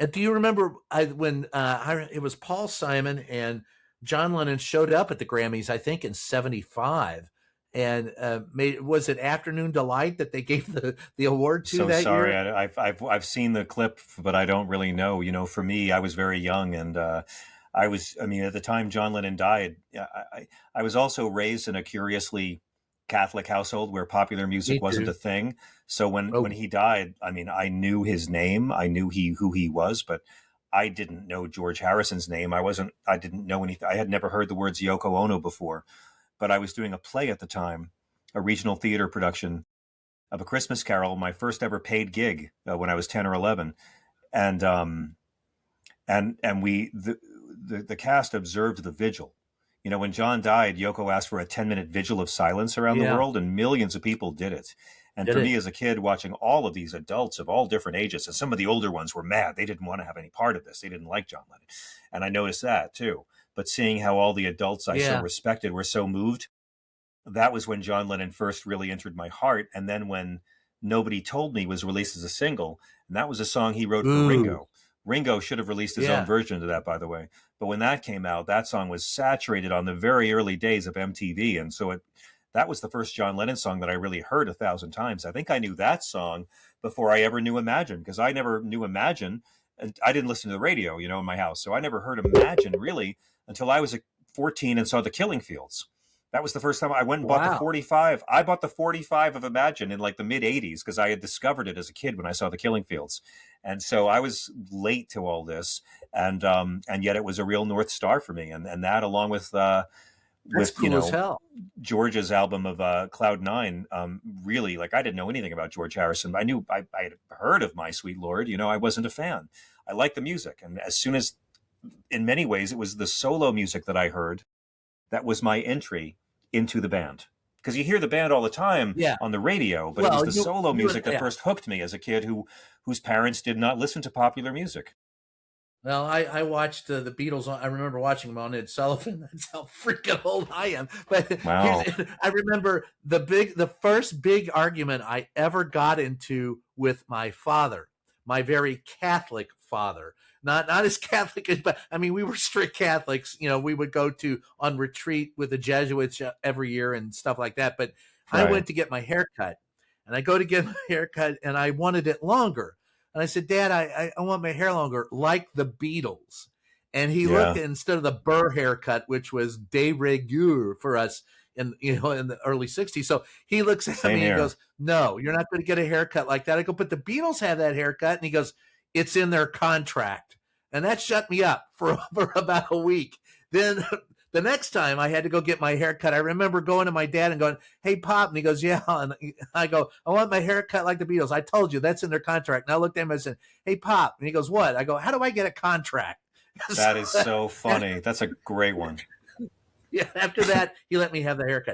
And do you remember when it was Paul Simon and John Lennon showed up at the Grammys, I think in '75, and was it Afternoon Delight that they gave the award to So that sorry. year? I've seen the clip, but I don't really know. For me, I was very young, and I mean, at the time John Lennon died, I was also raised in a curiously Catholic household where popular music Me wasn't too. a thing. So when Oh, he died, I mean, I knew his name, I knew who he was, but I didn't know George Harrison's name. I didn't know anything. I had never heard the words Yoko Ono before, but I was doing a play at the time, a regional theater production of A Christmas Carol, my first ever paid gig when I was 10 or 11. And the cast observed the vigil. When John died, Yoko asked for a 10-minute vigil of silence around the yeah, world, and millions of people did it. And did for it? me as a kid, watching all of these adults of all different ages, and some of the older ones were mad. They didn't want to have any part of this. They didn't like John Lennon. And I noticed that too. But seeing how all the adults I so Yeah. respected were so moved, that was when John Lennon first really entered my heart. And then when Nobody Told Me was released as a single, and that was a song he wrote for Ooh, Ringo. Ringo should have released his own yeah. version of that, by the way. But when that came out, that song was saturated on the very early days of MTV. And so that was the first John Lennon song that I really heard 1,000 times. I think I knew that song before I ever knew Imagine, because I never knew Imagine. And I didn't listen to the radio, in my house. So I never heard Imagine really until I was 14 and saw the Killing Fields. That was the first time I went and bought the Wow. 45. I bought the 45 of Imagine in like the mid 80s because I had discovered it as a kid when I saw the Killing Fields. And so I was late to all this, and yet it was a real North Star for me. And that, along That's with cool as hell. George's album of Cloud Nine, really, like, I didn't know anything about George Harrison. I had heard of My Sweet Lord. I wasn't a fan. I liked the music, and as soon as, in many ways, it was the solo music that I heard that was my entry into the band. Because you hear the band all the time Yeah. on the radio, but it was Well, the solo you and music that yeah. first hooked me as a kid whose parents did not listen to popular music. Well, I watched the Beatles. I remember watching them on Ed Sullivan. That's how freaking old I am. But Wow. I remember the first big argument I ever got into with my father, my very Catholic father. Not as Catholic as, but I mean, we were strict Catholics. We would go to on retreat with the Jesuits every year and stuff like that. But I Right. went to get my hair cut, and I go to get my hair cut, and I wanted it longer. And I said, Dad, I want my hair longer, like the Beatles. And he looked Yeah. at, instead of the Burr haircut, which was de rigueur for us in the early '60s. So he looks at Same me and here. goes, "No, you're not going to get a haircut like that." I go, "But the Beatles have that haircut," and he goes, "It's in their contract," and that shut me up for about a week. Then the next time I had to go get my hair cut, I remember going to my dad and going, "Hey, Pop," and he goes, "Yeah," and I go, "I want my hair cut like the Beatles." I told you that's in their contract. And I looked at him and said, "Hey, Pop," and he goes, "What?" I go, "How do I get a contract?" So, That is so funny. That's a great one. yeah, after that, he let me have the haircut.